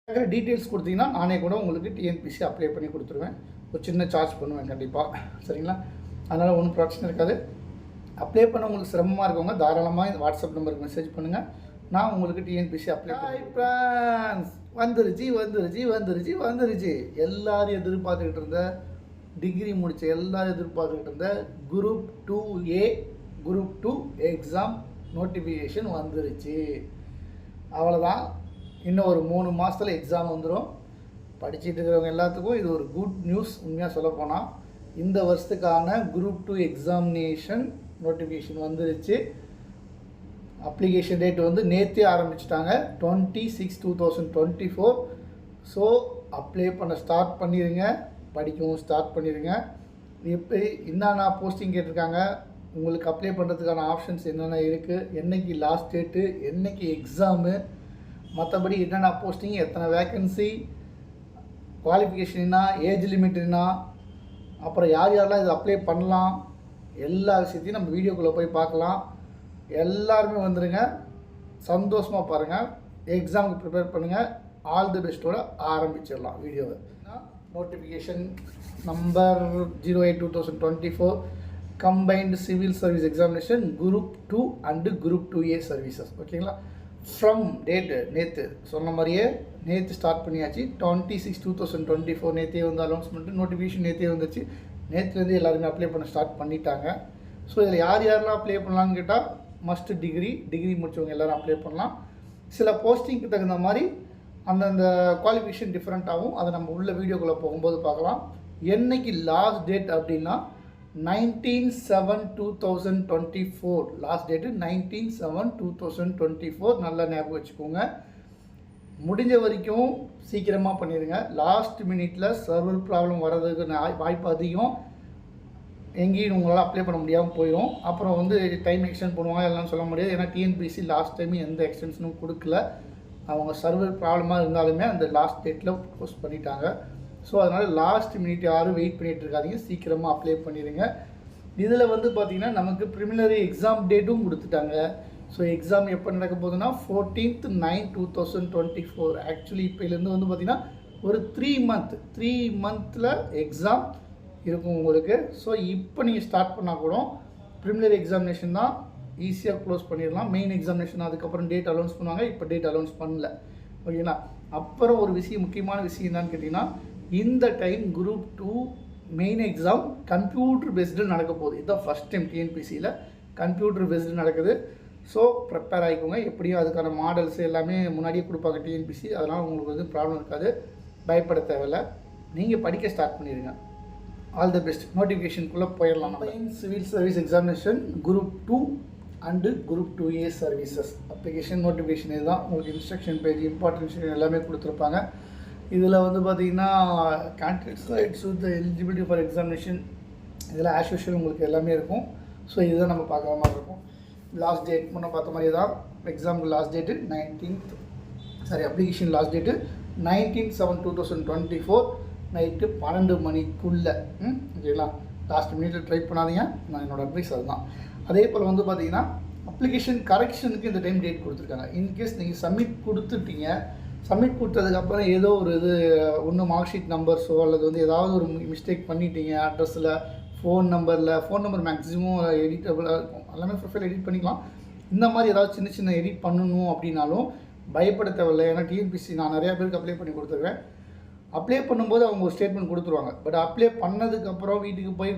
Details கொடுத்தீங்கன்னா நானே கூட உங்களுக்கு டிஎன்பிசி அப்ளை பண்ணி கொடுத்துருவேன். ஒரு சின்ன சார்ஜ் பண்ணுவேன் கண்டிப்பாக, சரிங்களா? அதனால் ஒன்றும் பிரச்சனை இருக்காது. அப்ளை பண்ண உங்களுக்கு சிரமமாக இருக்கவங்க தாராளமாக இந்த வாட்ஸ்அப் நம்பருக்கு மெசேஜ் பண்ணுங்கள். நான் உங்களுக்கு டிஎன்பிசி அப்ளை பண்ணி வந்துருச்சு. எல்லோரும் எதிர்பார்த்துக்கிட்டு இருந்த டிகிரி முடித்த எல்லோரும் எதிர்பார்த்துக்கிட்டு இருந்த group 2A group 2 exam notification வந்துருச்சு. அவ்வளோதான். இன்னும் ஒரு 3 மாதத்தில் எக்ஸாம் வந்துடும். படிச்சுட்டு இருக்கிறவங்க எல்லாத்துக்கும் இது ஒரு குட் நியூஸ். உண்மையாக சொல்லப்போனால் இந்த வருஷத்துக்கான குரூப் 2 எக்ஸாமினேஷன் நோட்டிஃபிகேஷன் வந்துருச்சு. அப்ளிகேஷன் டேட் வந்து நேற்றே ஆரம்பிச்சிட்டாங்க, 26/2024. ஸோ அப்ளை பண்ண ஸ்டார்ட் பண்ணிடுங்க, படிக்கவும் ஸ்டார்ட் பண்ணிடுங்க. எப்படி என்னென்ன போஸ்டிங் கேட்டிருக்காங்க, உங்களுக்கு அப்ளை பண்ணுறதுக்கான ஆப்ஷன்ஸ் என்னென்ன இருக்குது, என்றைக்கு லாஸ்ட் டேட்டு, என்றைக்கு எக்ஸாமு, மற்றபடி என்னென்ன போஸ்டிங், எத்தனை வேக்கன்சி, குவாலிஃபிகேஷன் என்ன, ஏஜ் லிமிட் என்ன, அப்புறம் யார் யாரெல்லாம் இது அப்ளை பண்ணலாம், எல்லா விஷயத்தையும் நம்ம வீடியோக்குள்ளே போய் பார்க்கலாம். எல்லாருமே வந்துடுங்க, சந்தோஷமாக பாருங்கள், எக்ஸாமுக்கு ப்ரிப்பேர் பண்ணுங்கள். ஆல் தி பெஸ்ட்டோடு ஆரம்பிச்சிடலாம் வீடியோவை. Notification number 08/2024 combined civil service examination group 2 and group 2A services. ஓகேங்களா? ஃப்ரம் டேட்டு நேற்று சொன்ன மாதிரியே நேற்று ஸ்டார்ட் பண்ணியாச்சு. 26/2024 நேற்றே வந்து அனௌன்ஸ்மெண்ட்டு, நோட்டிஃபிகேஷன் நேற்றே வந்துச்சு. நேற்றுலேருந்து எல்லாருமே அப்ளை பண்ண ஸ்டார்ட் பண்ணிட்டாங்க. ஸோ இதில் யார் யாரெல்லாம் அப்ளை பண்ணலான்னு கேட்டால் மஸ்ட் டிகிரி முடித்தவங்க எல்லோரும் அப்ளை பண்ணலாம். சில போஸ்டிங்க்கு தகுந்த மாதிரி அந்தந்த குவாலிஃபிகேஷன் டிஃப்ரெண்ட்டாகவும், அதை நம்ம உள்ள வீடியோக்குள்ளே போகும்போது பார்க்கலாம். என்றைக்கு லாஸ்ட் டேட் அப்படின்னா 19/7/2024 லாஸ்ட் டேட்டு 19/7/2024. நல்லா ஞாபகம் வச்சுக்கோங்க. முடிஞ்ச வரைக்கும் சீக்கிரமாக பண்ணிடுங்க. லாஸ்ட் மினிட்டில் சர்வர் ப்ராப்ளம் வர்றதுக்கு வாய்ப்பு அதிகம். எங்கேயும் உங்களால் அப்ளை பண்ண முடியாமல் போயிடும். அப்புறம் வந்து டைம் எக்ஸ்டெண்ட் பண்ணுவாங்க, எல்லாம் சொல்ல முடியாது. ஏன்னா டிஎன்பிசி லாஸ்ட் டைம் எந்த எக்ஸ்டென்ஷனும் கொடுக்கல. அவங்க சர்வர் ப்ராப்ளமாக இருந்தாலுமே அந்த லாஸ்ட் டேட்டில் போஸ்ட் பண்ணிட்டாங்க. ஸோ அதனால் லாஸ்ட் மினிட் யாரும் வெயிட் பண்ணிகிட்டு இருக்காதிங்க, சீக்கிரமாக அப்ளை பண்ணிடுங்க. இதில் வந்து பார்த்திங்கன்னா நமக்கு ப்ரிலிமினரி எக்ஸாம் டேட்டும் கொடுத்துட்டாங்க. ஸோ எக்ஸாம் எப்போ நடக்க போகுதுன்னா 14/9/2024. ஆக்சுவலி இப்போலேருந்து வந்து பார்த்திங்கன்னா ஒரு 3 மந்தில் எக்ஸாம் இருக்கும் உங்களுக்கு. ஸோ இப்போ நீங்கள் ஸ்டார்ட் பண்ணால் கூட ப்ரிலிமினரி எக்ஸாமினேஷன் தான் ஈஸியாக க்ளோஸ் பண்ணிடலாம். மெயின் எக்ஸாமினேஷன் அதுக்கப்புறம் டேட் அனௌன்ஸ் பண்ணுவாங்க. இப்போ டேட் அனௌன்ஸ் பண்ணல, ஓகேங்களா? அப்புறம் ஒரு விஷயம், முக்கியமான விஷயம் என்னன்னு கேட்டிங்கன்னா, இந்த time group 2 main exam computer based நடக்க போகுது. இதுதான் ஃபஸ்ட் டைம் டிஎன்பிசியில் கம்ப்யூட்டர் பேஸ்டு நடக்குது. ஸோ ப்ரிப்பேர் ஆகிக்கோங்க. எப்படியும் அதுக்கான மாடல்ஸ் எல்லாமே முன்னாடியே கொடுப்பாங்க டிஎன்பிசி. அதனால் உங்களுக்கு வந்து ப்ராப்ளம் இருக்காது, பயப்பட தேவையில்லை. நீங்கள் படிக்க ஸ்டார்ட் பண்ணிடுங்க. All the best. நோட்டிஃபிகேஷனுக்குள்ளே போயிடலாம். நம்ம civil service examination group 2 and group 2A services application notification. இதுதான் உங்களுக்கு இன்ஸ்ட்ரக்ஷன் பேஜ், இம்பார்ட்டன்ட் எல்லாமே கொடுத்துருப்பாங்க. இதில் வந்து பார்த்திங்கன்னா candidates rights with eligibility for examination, இதில் ஆஸ் யூஷுவல் உங்களுக்கு எல்லாமே இருக்கும். ஸோ இதுதான் நம்ம பார்க்குற மாதிரி இருக்கும். லாஸ்ட் டேட் முன்னே பார்த்த மாதிரி தான். எக்ஸாமுக்கு last date application last date 19/7/2024 night 12 மணிக்குள்ளே. ஓகேங்களா? லாஸ்ட் மினிட்டில் ட்ரை பண்ணாதீங்க, நான் என்னோடய அட்வைஸ் அதுதான். அதே போல் வந்து பார்த்திங்கன்னா அப்ளிகேஷன் கரெக்ஷனுக்கு இந்த டைம் டேட் கொடுத்துருக்காங்க. இன்கேஸ் நீங்கள் சப்மிட் கொடுத்துட்டீங்க, சப்மிட் கொடுத்ததுக்கப்புறம் ஏதோ ஒரு இது ஒன்று மார்க் ஷீட் நம்பர்ஸோ அல்லது வந்து ஏதாவது ஒரு மிஸ்டேக் பண்ணிட்டீங்க, அட்ரஸில், ஃபோன் நம்பர் மேக்ஸிமம் எடிட்டபுளாக இருக்கும். எல்லாமே ப்ரொஃபைல் எடிட் பண்ணிக்கலாம். இந்த மாதிரி ஏதாவது சின்ன எடிட் பண்ணணும் அப்படின்னாலும் பயப்பட தேவையில்லை. ஏன்னா டிஎன்பிசி நான் நிறையா பேருக்கு அப்ளை பண்ணி கொடுத்துருவேன். அப்ளை பண்ணும்போது அவங்க ஒரு ஸ்டேட்மெண்ட் கொடுத்துருவாங்க. பட் அப்ளை பண்ணதுக்கப்புறம் வீட்டுக்கு போய்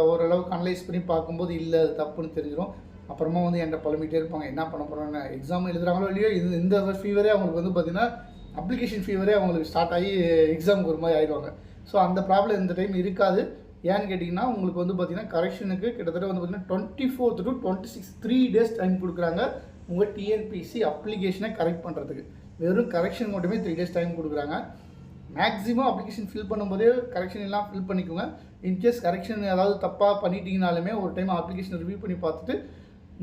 ஓரளவுக்கு அனலைஸ் பண்ணி பார்க்கும்போது இல்லை அது தப்புன்னு தெரிஞ்சிடும். அப்புறமா வந்து என்கிட்ட புலம்பிகிட்டே இருப்பாங்க, என்ன பண்ண போகிறோன்னு. எக்ஸாம் எழுதுகிறாங்களோ இல்லையோ, இந்த ஃபீவரே அவங்களுக்கு வந்து பார்த்திங்கன்னா அப்ளிகேஷன் ஃபீவரே அவங்களுக்கு ஸ்டார்ட் ஆகி எக்ஸாமுக்கு ஒரு மாதிரி ஆகிடுவாங்க. ஸோ அந்த ப்ராப்ளம் இந்த டைம் இருக்காது. ஏன்னு கேட்டிங்கன்னா உங்களுக்கு வந்து பார்த்திங்கன்னா கரெக்ஷனுக்கு கிட்டத்தட்ட வந்து பார்த்திங்கன்னா 24th to 26 3 days டைம் கொடுக்குறாங்க உங்கள் டிஎன்பிசி அப்ளிகேஷனை கரெக்ட் பண்ணுறதுக்கு. வெறும் கரெக்ஷன் மட்டுமே 3 days டைம் கொடுக்குறாங்க. மேக்ஸிமம் அப்ளிகேஷன் ஃபில் பண்ணும்போதே கரெக்ஷன் எல்லாம் ஃபில் பண்ணிக்கோங்க. இன்கேஸ் கரெக்ஷன் ஏதாவது தப்பாக பண்ணிட்டீங்கனாலுமே ஒரு டைம் அப்ளிகேஷனை ரிவ்யூ பண்ணி பார்த்துட்டு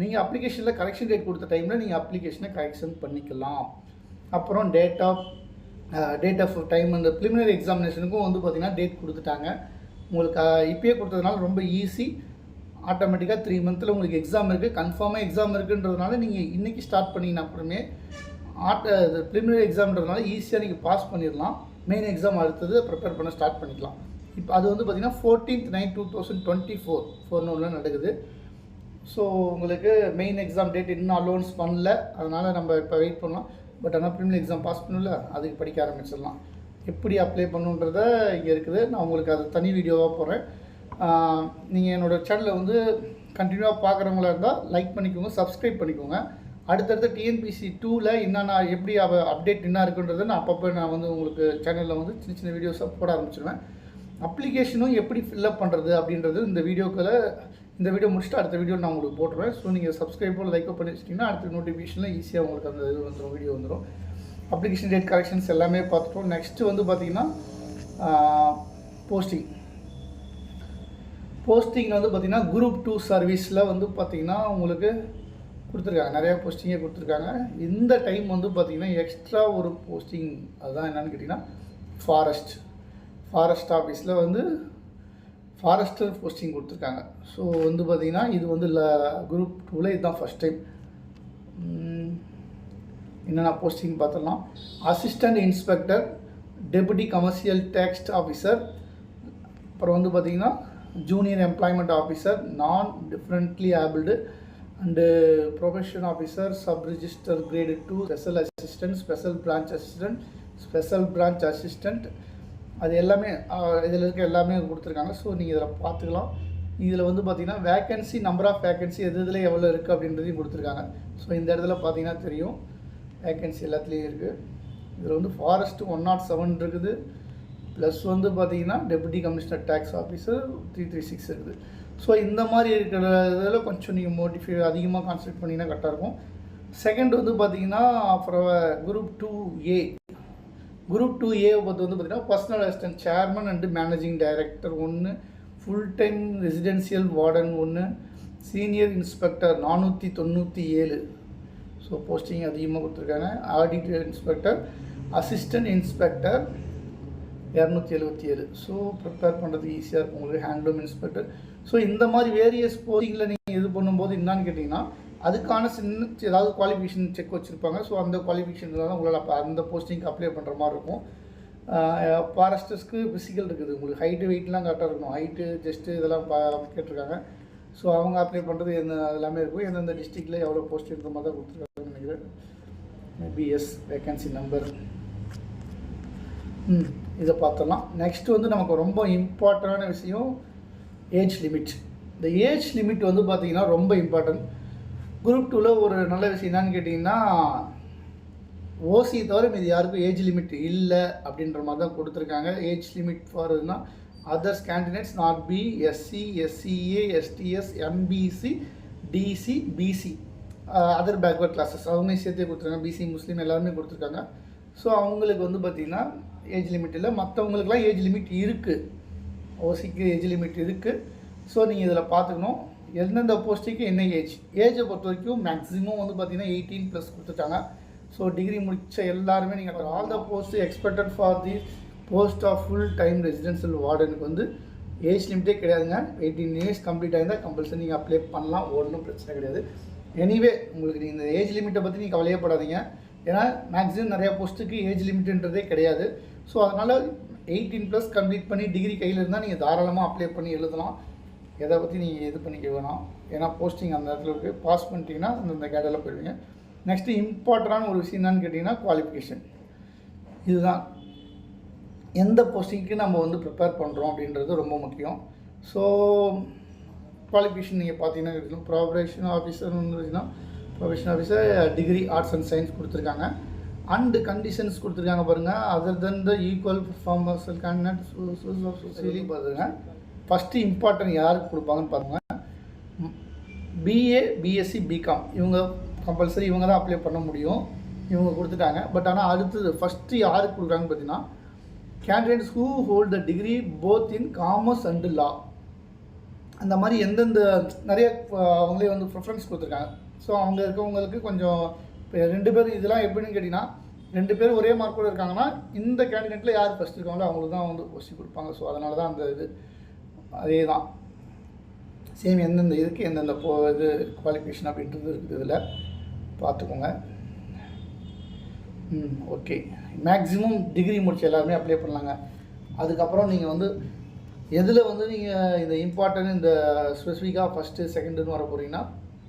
நீங்கள் அப்ளிகேஷனில் கரெக்ஷன் டேட் கொடுத்த டைமில் நீங்கள் அப்ளிகேஷனை கரெக்ஷன் பண்ணிக்கலாம். அப்புறம் டேட் ஆஃப் டைம் அந்த ப்ரிலிமினரி எக்ஸாமினேஷனுக்கும் வந்து பார்த்திங்கன்னா டேட் கொடுத்துட்டாங்க. உங்களுக்கு இப்போயே கொடுத்ததுனால ரொம்ப ஈஸி. ஆட்டோமேட்டிக்காக 3 மந்தில் உங்களுக்கு எக்ஸாம் இருக்குது, கன்ஃபார்மாக எக்ஸாம் இருக்குன்றதுனால நீங்கள் இன்றைக்கி ஸ்டார்ட் பண்ணிங்கன்னா அப்புறமே இது ப்ரிலிமினரி எக்ஸாம்ன்றதுனால ஈஸியாக நீங்கள் பாஸ் பண்ணிடலாம். மெயின் எக்ஸாம் அடுத்தது ப்ரிப்பேர் பண்ண ஸ்டார்ட் பண்ணிக்கலாம். இப்போ அது வந்து பார்த்திங்கன்னா 14/9/2024 4 நடக்குது. ஸோ உங்களுக்கு மெயின் எக்ஸாம் டேட் இன்னும் அலோன்ஸ் பண்ணல, அதனால் நம்ம இப்போ வெயிட் பண்ணலாம். பட் ஆனால் ப்ரிலிமினரி எக்ஸாம் பாஸ் பண்ணல, அதுக்கு படிக்க ஆரம்பிச்சிடலாம். எப்படி அப்ளை பண்ணுன்றத இங்கே இருக்குது. நான் உங்களுக்கு அது தனி வீடியோவாக போடுறேன். நீங்கள் என்னோடய சேனலை வந்து கண்டினியூவாக பார்க்குறவங்களா இருந்தால் லைக் பண்ணிக்கோங்க, சப்ஸ்கிரைப் பண்ணிக்கோங்க. அடுத்தடுத்த டிஎன்பிசி 2ல் என்னென்ன எப்படி அப்டேட் என்ன இருக்குன்றதை நான் அப்பப்போ நான் வந்து உங்களுக்கு சேனலில் வந்து சின்ன சின்ன வீடியோஸாக போட ஆரம்பிச்சிடுவேன். அப்ளிகேஷனும் எப்படி ஃபில்அப் பண்ணுறது அப்படின்றது இந்த வீடியோ முடிச்சுட்டு அடுத்த வீடியோ நான் உங்களுக்கு போட்டுருவேன். ஸோ நீங்கள் சப்ஸ்கிரைபோ லைக்கோ பண்ணி வச்சிட்டிங்கன்னா அடுத்த நோட்டிஃபிகேஷனில் ஈஸியாக உங்களுக்கு அந்த இது வந்துடும், வீடியோ வந்துடும். அப்ளிகேஷன் டேட் கரெக்ஷன்ஸ் எல்லாமே பார்த்துட்டோம். நெக்ஸ்ட்டு வந்து பார்த்திங்கன்னா போஸ்டிங்கில் வந்து பார்த்திங்கன்னா குரூப் 2 சர்வீஸில் வந்து பார்த்திங்கன்னா உங்களுக்கு கொடுத்துருக்காங்க, நிறையா போஸ்டிங்கே கொடுத்துருக்காங்க. இந்த டைம் வந்து பார்த்திங்கன்னா எக்ஸ்ட்ரா ஒரு போஸ்டிங், அதுதான் என்னென்னு கேட்டிங்கன்னா ஃபாரஸ்ட் ஆஃபீஸில் வந்து ஃபாரஸ்டர் போஸ்டிங் கொடுத்துருக்காங்க. ஸோ வந்து பார்த்திங்கன்னா இது வந்து குரூப் 2ல் இதுதான் ஃபஸ்ட் டைம். என்னென்ன போஸ்டிங் பார்த்துடலாம். Assistant inspector, deputy commercial tax officer, அப்புறம் வந்து பார்த்திங்கன்னா junior employment officer, non differently abled and profession officer, sub register grade 2, special assistant, special branch assistant, அது எல்லாமே இதில் இருக்க எல்லாமே கொடுத்துருக்காங்க. ஸோ நீங்கள் இதில் பார்த்துக்கலாம். இதில் வந்து பார்த்திங்கன்னா வேக்கன்சி, நம்பர் ஆஃப் வேக்கன்சி இதில் எவ்வளோ இருக்குது அப்படின்றதையும் கொடுத்துருக்காங்க. ஸோ இந்த இடத்துல பார்த்திங்கன்னா தெரியும் வேக்கன்சி எல்லாத்துலேயும் இருக்குது. இதில் வந்து ஃபாரஸ்ட்டு 107 இருக்குது, ப்ளஸ் வந்து பார்த்திங்கன்னா டெபுட்டி கமிஷனர் டேக்ஸ் ஆஃபீஸர் 336 இருக்குது. ஸோ இந்த மாதிரி இருக்கிற இதில் கொஞ்சம் நீங்கள் அதிகமாக கான்சன்ட்ரேட் பண்ணிங்கன்னா கரெக்டாக இருக்கும். செகண்ட் வந்து பார்த்திங்கன்னா அப்புறம் குரூப் 2A பார்த்து வந்து பார்த்திங்கன்னா personal assistant chairman and managing director 1, full time residential warden 1, senior inspector 497. So posting அதிகமாக கொடுத்துருக்காங்க. Auditor inspector, assistant inspector 277. So prepare பண்ணுறதுக்கு ஈஸியாக இருக்கும் உங்களுக்கு. Handloom inspector. ஸோ இந்த மாதிரி வேரியஸ் போஸ்டிங்கில் நீங்கள் இது பண்ணும்போது என்னான்னு கேட்டிங்கன்னா அதுக்கான ஏதாவது குவாலிஃபிகேஷன் செக் வச்சுருப்பாங்க. ஸோ அந்த குவாலிஃபிகேஷனில் தான் உங்களால் அப்போ அந்த போஸ்டிங்க்கு அப்ளை பண்ணுற மாதிரி இருக்கும். ஃபாரஸ்டர்ஸ்க்கு ஃபிசிக்கல் இருக்குது, உங்களுக்கு ஹைட்டு வெயிட்லாம் கரெக்டாக இருக்கணும். ஹைட்டு ஜஸ்ட்டு இதெல்லாம் கேட்டிருக்காங்க. ஸோ அவங்க அப்ளை பண்ணுறது எல்லாமே இருக்கும். எந்தெந்த டிஸ்ட்ரிக்டில் எவ்வளோ போஸ்ட் இருக்கிற மாதிரி தான் கொடுத்துருக்காங்கன்னு நினைக்கிறேன். மேபி வேக்கன்சி நம்பர் இதை பார்த்துடலாம். நெக்ஸ்ட்டு வந்து நமக்கு ரொம்ப இம்பார்ட்டண்டான விஷயம் ஏஜ் லிமிட். இந்த ஏஜ் லிமிட் வந்து பார்த்திங்கன்னா ரொம்ப இம்பார்ட்டன்ட். குரூப் 2ல் ஒரு நல்ல விஷயம் என்னன்னு கேட்டிங்கன்னா ஓசி தவிர மீது யாருக்கும் ஏஜ் லிமிட் இல்லை அப்படின்ற மாதிரி தான் கொடுத்துருக்காங்க. ஏஜ் லிமிட் ஃபார் இதுனா others candidates not be, SC, SCA, STs, MBC, DC, BC, other backward classes அவங்களையும் சேர்த்தே கொடுத்துருக்காங்க. பிசி, முஸ்லீம் எல்லாருமே கொடுத்துருக்காங்க. ஸோ அவங்களுக்கு வந்து பார்த்திங்கன்னா ஏஜ் லிமிட் இல்லை. மற்றவங்களுக்குலாம் ஏஜ் லிமிட் இருக்குது, ஓசிக்கு ஏஜ் லிமிட் இருக்குது. ஸோ நீங்கள் இதில் பார்த்துக்கணும் எந்தெந்த போஸ்ட்டுக்கு என்ன ஏஜை பொறுத்த வரைக்கும் மேக்ஸிமம் வந்து பார்த்திங்கன்னா 18+ கொடுத்துட்டாங்க. ஸோ டிகிரி முடித்த எல்லாருமே நீங்கள் all the post expected for the post of full time residential வார்டனுக்கு வந்து ஏஜ் லிமிட்டே கிடையாதுங்க. 18 இயர்ஸ் கம்ப்ளீட் ஆகிருந்தால் கம்பல்சரி நீங்கள் அப்ளை பண்ணலாம், ஒன்றும் பிரச்சனை கிடையாது. எனிவே உங்களுக்கு நீங்கள் இந்த ஏஜ் லிமிட்டை பற்றி நீங்கள் கவலையப்படாதீங்க. ஏன்னா மேக்ஸிமம் நிறையா போஸ்ட்டுக்கு ஏஜ் லிமிட்டுன்றதே கிடையாது. ஸோ அதனால் 18+ கம்ப்ளீட் பண்ணி டிகிரி கையில் இருந்தால் நீங்கள் தாராளமாக அப்ளை பண்ணி எழுதலாம். எதை பற்றி நீங்கள் இது பண்ணிக்க வேணாம். ஏன்னா போஸ்டிங் அந்த இடத்துல இருக்குது. பாஸ் பண்ணிட்டீங்கன்னா அந்த கேடரில் போயிடுவீங்க. நெக்ஸ்ட்டு இம்பார்ட்டண்டான ஒரு விஷயம் என்னன்னு கேட்டிங்கன்னா குவாலிஃபிகேஷன். இதுதான் எந்த போஸ்டிங்க்கு நம்ம வந்து ப்ரிப்பேர் பண்ணுறோம் அப்படின்றது ரொம்ப முக்கியம். ஸோ குவாலிஃபிகேஷன் நீங்கள் பார்த்தீங்கன்னா ப்ரொஃபஷன் ஆஃபீஸர் வந்துச்சுன்னா professional officer degree arts and science கொடுத்துருக்காங்க. அண்டு கண்டிஷன்ஸ் கொடுத்துருக்காங்க பாருங்கள். அதர் தென் த ஈக்குவல் பர்ஃபார்மன்ஸ் கேண்டிடேட் பாருங்க. ஃபஸ்ட்டு இம்பார்ட்டன்ட் யாருக்கு கொடுப்பாங்கன்னு பாருங்கள். பிஏ, பிஎஸ்சி, பிகாம் இவங்க கம்பல்சரி இவங்க தான் அப்ளை பண்ண முடியும். இவங்க கொடுத்துட்டாங்க. பட் ஆனால் அடுத்தது ஃபஸ்ட்டு யாருக்கு கொடுக்குறாங்கன்னு பார்த்தீங்கன்னா candidates who hold the degree both in commerce and law. அந்த மாதிரி எந்தெந்த நிறைய அவங்களே வந்து ப்ரிஃபரன்ஸ் கொடுத்துருக்காங்க. ஸோ அவங்க இருக்கவங்களுக்கு கொஞ்சம் இப்போ 2 பேர் இதெல்லாம் எப்படின்னு கேட்டிங்கன்னா 2 பேர் ஒரே மார்க்கோடு இருக்காங்கன்னா இந்த கேண்டிடேட்டில் யார் ஃபஸ்ட் இருக்காங்களோ அவங்களுக்கு தான் வந்து போஸ்டிங் கொடுப்பாங்க. ஸோ அதனால தான் அந்த இது அதே தான் சேம் எந்தெந்த இதுக்கு எந்தெந்த இது குவாலிஃபிகேஷன் அப்படின்றது இருக்குது. இதில் பார்த்துக்கோங்க. ஓகே. மேக்ஸிமம் டிகிரி முடிச்ச எல்லாருமே அப்ளை பண்ணலாங்க. அதுக்கப்புறம் நீங்கள் வந்து எதில் வந்து நீங்கள் இந்த இம்பார்ட்டன்ட் இந்த ஸ்பெசிஃபிக்காக ஃபஸ்ட்டு செகண்டுன்னு வர போகிறீங்கன்னா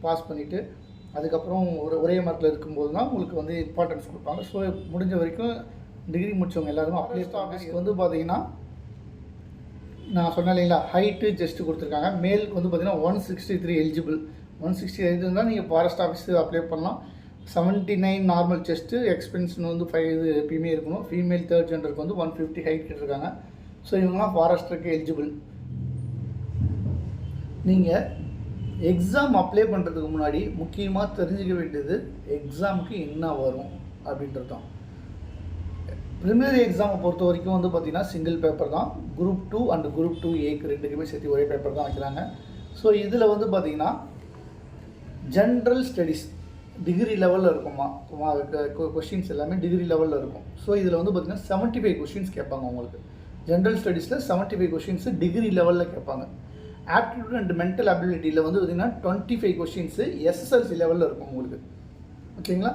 பாஸ் பண்ணிவிட்டு அதுக்கப்புறம் ஒரே மார்க்கில் இருக்கும்போது தான் உங்களுக்கு வந்து இம்பார்ட்டன்ஸ் கொடுப்பாங்க. ஸோ முடிஞ்ச வரைக்கும் டிகிரி முடித்தவங்க எல்லாருமே அப்ளை ஆஃபீஸ்க்கு வந்து பார்த்தீங்கன்னா நான் சொன்னேன் இல்லைங்களா, ஹைட்டு ஜஸ்ட்டு கொடுத்துருக்காங்க. மேலுக்கு வந்து பார்த்தீங்கன்னா 163 எலிஜிபிள். 160 இருந்தால் நீங்கள் ஃபாரஸ்ட் ஆஃபீஸு அப்ளை பண்ணலாம். 79 நார்மல் செஸ்ட்டு, எக்ஸ்பென்ஷன் வந்து 5 இது எப்பயுமே இருக்கணும். ஃபீமேல் தேர்ட் ஜெண்டருக்கு வந்து 150 ஹைட் கேட்டிருக்காங்க. ஸோ இவங்களாம் ஃபாரஸ்டருக்கு எலிஜிபிள். நீங்கள் எக்ஸாம் அப்ளை பண்ணுறதுக்கு முன்னாடி முக்கியமாக தெரிஞ்சுக்க வேண்டியது எக்ஸாமுக்கு என்ன வரும் அப்படின்றது தான். ப்ரிலிமினரி எக்ஸாமை பொறுத்த வரைக்கும் வந்து பார்த்திங்கன்னா சிங்கிள் பேப்பர் தான். குரூப் 2 அண்ட் குரூப் 2A ரெண்டுக்குமே சேர்த்து ஒரே பேப்பர் தான் வைக்கிறாங்க. ஸோ இதில் வந்து பார்த்திங்கன்னா ஜென்ரல் ஸ்டடீஸ் டிகிரி லெவலில் இருக்குமா, கொஷின்ஸ் எல்லாமே டிகிரி லெவலில் இருக்கும். ஸோ இதில் வந்து பார்த்திங்கன்னா 75 கொஷின்ஸ் கேட்பாங்க உங்களுக்கு. ஜென்ரல் ஸ்டடீஸில் 75 கொஷின்ஸு டிகிரி லெவலில் கேட்பாங்க. ஆப்டிடியூட் அண்ட் மென்டல் அபிலிட்டியில் வந்து பார்த்திங்கன்னா 25 கொஷின்ஸு எஸ்எஸ்எல்சி லெவலில் இருக்கும் உங்களுக்கு. ஓகேங்களா.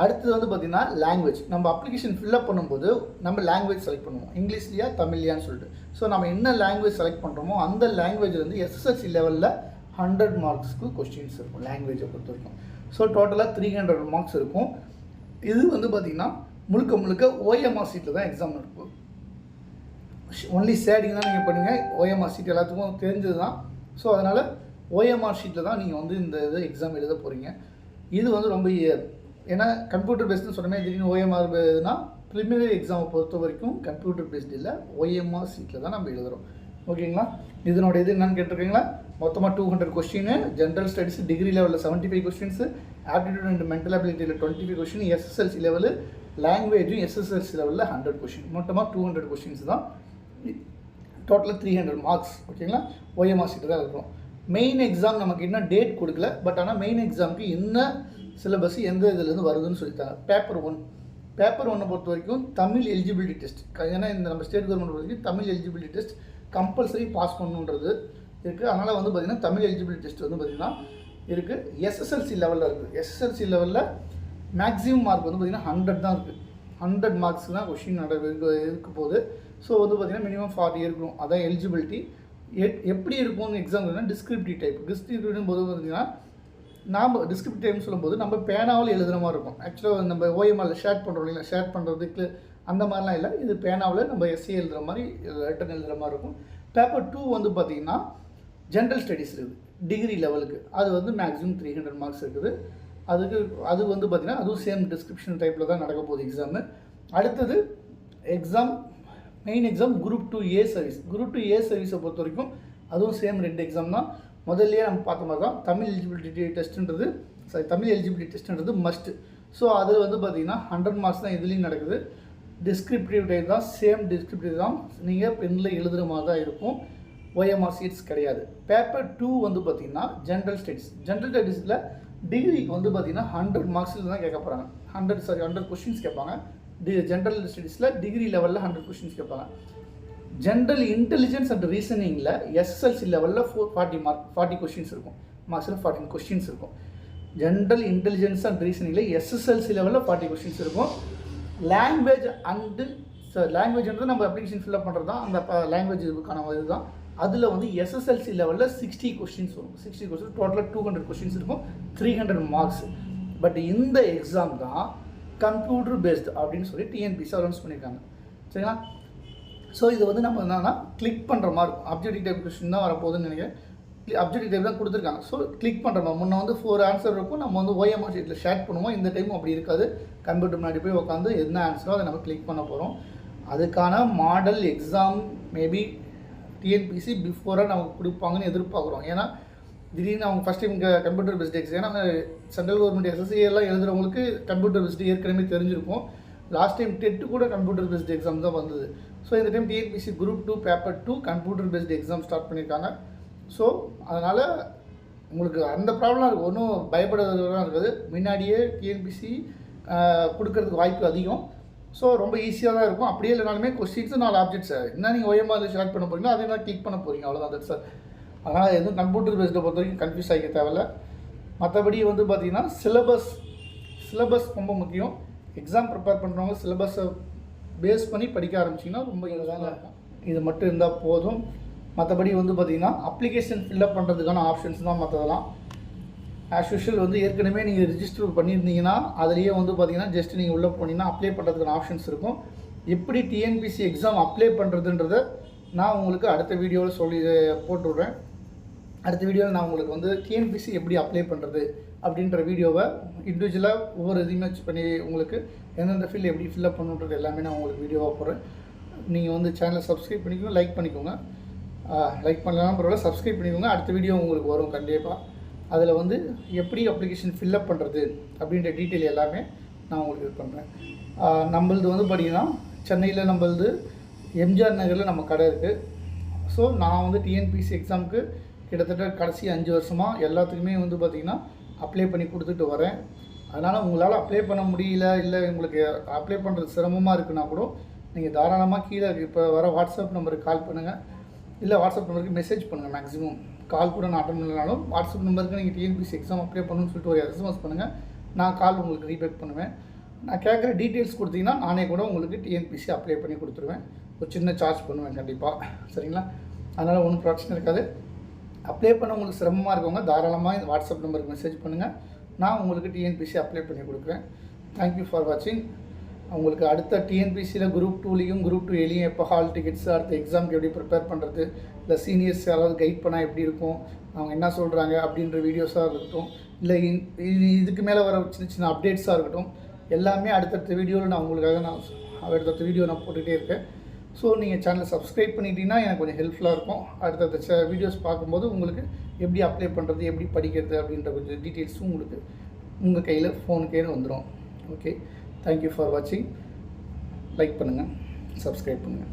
அடுத்தது வந்து பார்த்திங்கன்னா லாங்குவேஜ். நம்ம அப்ளிகேஷன் ஃபில்அப் பண்ணும்போது நம்ம லாங்குவேஜ் செலக்ட் பண்ணுவோம், இங்கிலீஷ்லையா தமிழ்லையான்னு சொல்லிட்டு. ஸோ நம்ம என்ன லாங்குவேஜ் செலக்ட் பண்ணுறோமோ அந்த லாங்குவேஜ் வந்து எஸ்எஸ்எல்சி லெவலில் 100 மார்க்ஸ்க்கு கொஸ்டின்ஸ் இருக்கும் லாங்குவேஜை பொறுத்த வரைக்கும். ஸோ டோட்டலாக 300 மார்க்ஸ் இருக்கும். இது வந்து பார்த்திங்கன்னா முழுக்க OMR சீட்டில் தான் எக்ஸாம் இருக்கும். ஒன்லி சேடிங் தான் நீங்கள் பண்ணுங்கள். OMR சீட் எல்லாத்துக்கும் தெரிஞ்சது தான். ஸோ அதனால் OMR ஷீட்டில் தான் நீங்கள் வந்து இந்த இது எக்ஸாம் எழுத போகிறீங்க. இது வந்து ரொம்ப ஏன்னா கம்ப்யூட்டர் பேஸ்டுன்னு சொன்னமே, திடீர்னு OMR பேஸ்னா ப்ரிலிமினரி எக்ஸாமை பொறுத்த வரைக்கும் கம்ப்யூட்டர் பேஸ்டு இல்லை, OMR சீட்டில் தான் நம்ம எழுதுகிறோம். ஓகேங்களா. இதனோட இது என்னன்னு கேட்டிருக்கீங்களா, மொத்தமாக 200 கொஸ்டின், ஜென்ரல் ஸ்டடீஸ் டிகிரி லெவலில் 75 கொஸ்டின்ஸு, ஆப்டிடியூட் அண்ட் மென்டல் அபிலிட்டியில் 25 கொஸ்டின், எஸ்எஸ்எல்சி லெவலு லாங்குவேஜும் எஸ்எஸ்எல்சி லெவலில் 100 கொஸ்டின், மொத்தமாக 200 கொஸ்டின்ஸ் தான். டோட்டலாக 300 மார்க்ஸ். ஓகேங்களா. OMR சீட்டு தான் இருக்கும். மெயின் எக்ஸாம் நமக்கு இன்னும் டேட் கொடுக்கல, பட் ஆனால் மெயின் எக்ஸாமுக்கு என்ன சிலபஸ் எந்த இதுலேருந்து வருதுன்னு சொல்லித்தாங்க. பேப்பர் 1 பொறுத்த வரைக்கும் தமிழ் எலிஜிபிலிட்டி டெஸ்ட். ஏன்னா இந்த நம்ம ஸ்டேட் கவர்மெண்ட் பொறுத்த வரைக்கும் Tamil eligibility test compulsory pass பண்ணணுன்றது இருக்குது. அதனால் வந்து பார்த்திங்கன்னா தமிழ் எலிஜிபிலிட்டி டெஸ்ட் வந்து பார்த்திங்கன்னா இருக்குது. எஸ்எஸ்எல்சி லெவலில் இருக்குது. எஸ்எஸ்எல்சி லெவலில் மேக்ஸிமம் மார்க் வந்து பார்த்திங்கன்னா 100 தான் இருக்குது. 100 மார்க்ஸ் தான் கொஷின் இருக்க போகுது. ஸோ வந்து பார்த்திங்கன்னா மினிமம் 40 இருக்கணும். அதான் எலிஜிபிலிட்டி. எப்படி இருக்கும்னு எக்ஸாம் டிஸ்கிரிப்டிவ் டைப். டிஸ்கிரிப்டிவ் போது பார்த்திங்கன்னா நாம் டிஸ்கிரிப்டிவ் டைப்னு சொல்லும்போது நம்ம பேனாவில் எழுதுகிற மாதிரி இருக்கும். ஆக்சுவலாக நம்ம OMRல ஷேர் பண்ணுறோம் இல்லைங்களா, ஷேர் பண்ணுறதுக்கு அந்த மாதிரிலாம் இல்லை. இது பேனாவில் நம்ம எஸ்ஏ எழுதுகிற மாதிரி ரிட்டன் எழுதுகிற மாதிரி இருக்கும். பேப்பர் 2 வந்து பார்த்திங்கன்னா ஜென்ரல் ஸ்டடீஸ் இருக்குது டிகிரி லெவலுக்கு. அது வந்து மேக்ஸிமம் 300 மார்க்ஸ் இருக்குது. அது வந்து பார்த்திங்கன்னா அதுவும் சேம் டிஸ்கிரிப்ஷன் டைப்பில் தான் நடக்க போகுது எக்ஸாமு. அடுத்தது exam main exam group 2A service. Group 2A சர்வீஸை பொறுத்த வரைக்கும் அதுவும் சேம் 2 எக்ஸாம் தான். முதல்லையே நம்ம பார்த்த மாதிரி தான் தமிழ் எலிஜிபிலிட்டி டெஸ்ட்டுன்றது மஸ்ட்டு. ஸோ அது வந்து பார்த்திங்கன்னா 100 மார்க்ஸ் தான் இதுலேயும் நடக்குது. டிஸ்கிரிப்டிவ் டைப் தான், சேம் டிஸ்கிரிப்டிவ் தான், நீங்கள் பெண்ணில் எழுதுகிற மாதிரி தான் இருக்கும். OMR சீட்ஸ் கிடையாது. பேப்பர் 2 வந்து பார்த்திங்கன்னா ஜென்ரல் ஸ்டடீஸில் டிகிரிக்கு வந்து பார்த்திங்கன்னா 100 மார்க்ஸில் தான் கேட்க போகிறாங்க. 100 கொஷின்ஸ் கேட்பாங்க. ஜென்ரல் ஸ்டடீஸில் டிகிரி லெவலில் 100 கொஷின்ஸ் கேட்பாங்க. ஜென்ரல் இன்டெலிஜென்ஸ் அண்ட் ரீசனிங்கில் எஸ்எஸ்எல்சி லெவலில் 40 கொஷின்ஸ் இருக்கும். மார்க்ஸில் 14 கொஷின்ஸ் இருக்கும். ஜென்ரல் இன்டெலிஜென்ஸ் அண்ட் ரீசனிங்கில் எஸ்எஸ்எல்சி லெவலில் 40 கொஷின்ஸ் இருக்கும். லாங்குவேஜ்ன்றது நம்ம அப்ளிகேஷன் ஃபில்அப் பண்ணுறது தான். அந்த லாங்குவேஜ் இதுக்கான இது தான். அதில் வந்து எஸ்எஸ்எல்சி லெவலில் 60 கொஷின்ஸ் வரும். 60 கொஷின்ஸ் டோட்டலாக 200 கொஷின்ஸ் இருக்கும். 300 மார்க்ஸ். பட் இந்த எக்ஸாம் தான் கம்ப்யூட்டர் பேஸ்டு அப்படின்னு சொல்லி TNPSC அனௌன்ஸ் பண்ணியிருக்காங்க. சரிங்களா. ஸோ இது வந்து நம்ம என்னன்னா கிளிக் பண்ணுற மாதிரி இருக்கும். அப்ஜெக்டிவ் டைப் கொஸ்டின் தான் வரப்போகுதுன்னு நினைக்கிறேன். அப்ஜெக்டிவ் டைப் தான் கொடுத்துருக்காங்க. ஸோ கிளிக் பண்ணுற மாதிரி முன்னே வந்து 4 ஆன்சர் இருக்கும். நம்ம வந்து OMR ஷீட்டில் ஷேர் பண்ணுவோம். இந்த டைமும் அப்படி இருக்காது. கம்ப்யூட்டர் முன்னாடி போய் உட்காந்து என்ன ஆன்சரோ அதை நம்ம கிளிக் பண்ண போகிறோம். அதுக்கான மாடல் எக்ஸாம் மேபி TNPSC பிஃபோராக நமக்கு கொடுப்பாங்கன்னு எதிர்பார்க்குறோம். ஏன்னா திடீர்னு அவங்க ஃபஸ்ட் டைம் இங்கே கம்ப்யூட்டர் பேஸ்டு எக்ஸாம், ஏன்னா சென்ட்ரல் கவர்மெண்ட் SSC எல்லாம் எழுதுகிறவங்களுக்கு கம்ப்யூட்டர் பேஸ்டு ஏற்கனவே தெரிஞ்சிருக்கும். லாஸ்ட் டைம் டெட்டு கூட கம்ப்யூட்டர் பேஸ்டு எக்ஸாம் தான் வந்தது. ஸோ இந்த time TNPSC group 2 paper 2 computer based exam start பண்ணியிருக்காங்க. ஸோ அதனால் உங்களுக்கு அந்த ப்ராப்ளம் இருக்குது, ஒன்றும் பயப்படுறதுலாம் இருக்காது. முன்னாடியே TNPSC கொடுக்கறதுக்கு வாய்ப்பு அதிகம். ஸோ ரொம்ப ஈஸியாக தான் இருக்கும். அப்படியே இல்லைனாலுமே கொஸ்டின்ஸு 4 ஆப்ஜெக்ட்ஸ் என்ன நீங்கள் OMRல ஷேர் பண்ண போகிறீங்களோ அதே மாதிரி கிளிக் பண்ண போகிறீங்க, அவ்வளோதான். That sir. அதனால் எதுவும் கம்ப்யூட்டர் பேஸ்டை பொறுத்த வரைக்கும் கன்ஃபியூஸ் ஆகிக்க தேவையில்ல. மற்றபடி வந்து பார்த்திங்கன்னா சிலபஸ் ரொம்ப முக்கியம். எக்ஸாம் ப்ரிப்பேர் பண்ணுறவங்க சிலபஸை பேஸ் பண்ணி படிக்க ஆரம்பிச்சிங்கன்னா ரொம்ப யூஸ்ஃபுல்லாக இருக்கும். இது மட்டும் இருந்தால் போதும். மற்றபடி வந்து பார்த்திங்கன்னா அப்ளிகேஷன் ஃபில்அப் பண்ணுறதுக்கான ஆப்ஷன்ஸ் தான் மற்றதெல்லாம். ஆஸ் யூஷுவல் வந்து ஏற்கனவே நீங்கள் ரிஜிஸ்டர் பண்ணியிருந்தீங்கன்னா அதுலேயே வந்து பார்த்திங்கன்னா ஜஸ்ட் நீங்கள் உள்ளே போனீங்கன்னா அப்ளை பண்ணுறதுக்கான ஆப்ஷன்ஸ் இருக்கும். எப்படி டிஎன்பிசி எக்ஸாம் அப்ளை பண்ணுறதுன்றதை நான் உங்களுக்கு அடுத்த வீடியோவில் சொல்லி போட்டுவிட்றேன். அடுத்த வீடியோவில் நான் உங்களுக்கு வந்து டிஎன்பிசி எப்படி அப்ளை பண்ணுறது அப்படின்ற வீடியோவை இண்டிவிஜுவலாக ஒவ்வொரு இதையுமே வச்சு பண்ணி உங்களுக்கு எந்தெந்த ஃபீல்டு எப்படி ஃபில்அப் பண்ணுன்றது எல்லாமே நான் உங்களுக்கு வீடியோவாக போடுறேன். நீங்கள் வந்து சேனலை சப்ஸ்கிரைப் பண்ணிக்கோங்க, லைக் பண்ணிக்கோங்க. லைக் பண்ணலாம் பரவாயில்ல, சப்ஸ்கிரைப் பண்ணிக்கோங்க. அடுத்த வீடியோ உங்களுக்கு வரும் கண்டிப்பாக. அதில் வந்து எப்படி அப்ளிகேஷன் ஃபில்அப் பண்ணுறது அப்படின்ற டீட்டெயில் எல்லாமே நான் உங்களுக்கு இது பண்ணுறேன். நம்மளது வந்து பார்த்திங்கன்னா சென்னையில் நம்மளது எம்ஜிஆர் நகரில் நம்ம கடை இருக்குது. ஸோ நான் வந்து டிஎன்பிசி எக்ஸாமுக்கு கிட்டத்தட்ட கடைசி 5 வருஷமாக எல்லாத்துக்குமே வந்து பார்த்திங்கன்னா அப்ளை பண்ணி கொடுத்துட்டு வரேன். அதனால் உங்களால் அப்ளை பண்ண முடியல, இல்லை உங்களுக்கு அப்ளை பண்ணுறது சிரமமாக இருக்குன்னா கூட நீங்கள் தாராளமாக கீழே இப்போ வர வாட்ஸ்அப் நம்பருக்கு கால் பண்ணுங்கள், இல்லை வாட்ஸ்அப் நம்பருக்கு மெசேஜ் பண்ணுங்கள். மேக்ஸிமம் கால் கூட நான் அட்டன் பண்ணலனாலும் வாட்ஸ்அப் நம்பருக்கு நீங்கள் டிஎன்பிசி எக்ஸாம் அப்ளை பண்ணணும்னு சொல்லிட்டு ஒரு எஸ்எம்எஸ் பண்ணுங்கள். நான் கால் உங்களுக்கு ரீபேக் பண்ணுவேன். நான் கேட்குற டீட்டெயில்ஸ் கொடுத்தீங்கன்னா நானே கூட உங்களுக்கு டிஎன்பிசி அப்ளை பண்ணி கொடுத்துருவேன். ஒரு சின்ன சார்ஜ் பண்ணுவேன் கண்டிப்பாக. சரிங்களா? அதனால் ஒன்றும் பிரச்சனை இருக்காது. அப்ளை பண்ண உங்களுக்கு சிரமமாக இருக்கவங்க தாராளமாக இந்த வாட்ஸ்அப் நம்பருக்கு மெசேஜ் பண்ணுங்கள். நான் உங்களுக்கு டிஎன்பிசி அப்ளை பண்ணி கொடுக்குறேன். தேங்க்யூ ஃபார் வாட்சிங். உங்களுக்கு அடுத்த டிஎன்பிசியில் குரூப் 2லேயும் குரூப் 2Aலையும் எப்போ ஹால் டிக்கெட்ஸ், அடுத்த எக்ஸாமுக்கு எப்படி ப்ரிப்பேர் பண்ணுறது, இல்லை சீனியர்ஸ் யாராவது கைட் பண்ணால் எப்படி இருக்கும், அவங்க என்ன சொல்கிறாங்க அப்படின்ற வீடியோஸாக இருக்கட்டும், இல்லை இதுக்கு மேலே வர சின்ன சின்ன அப்டேட்ஸாக இருக்கட்டும், எல்லாமே அடுத்தடுத்த வீடியோவில் நான் உங்களுக்காக அடுத்தடுத்த வீடியோ நான் போட்டுகிட்டே இருக்கேன். ஸோ நீங்கள் சேனலை சப்ஸ்கிரைப் பண்ணிட்டீங்கன்னா எனக்கு கொஞ்சம் ஹெல்ப்ஃபுல்லாக இருக்கும். அடுத்தடுத்த வீடியோஸ் பார்க்கும்போது உங்களுக்கு எப்படி அப்ளை பண்ணுறது, எப்படி படிக்கிறது அப்படின்ற கொஞ்சம் டீட்டெயில்ஸும் உங்களுக்கு உங்கள் கையில் ஃபோனுக்கே வந்துடும். ஓகே, தேங்க்யூ ஃபார் வாட்சிங். லைக் பண்ணுங்கள், சப்ஸ்கிரைப் பண்ணுங்கள்.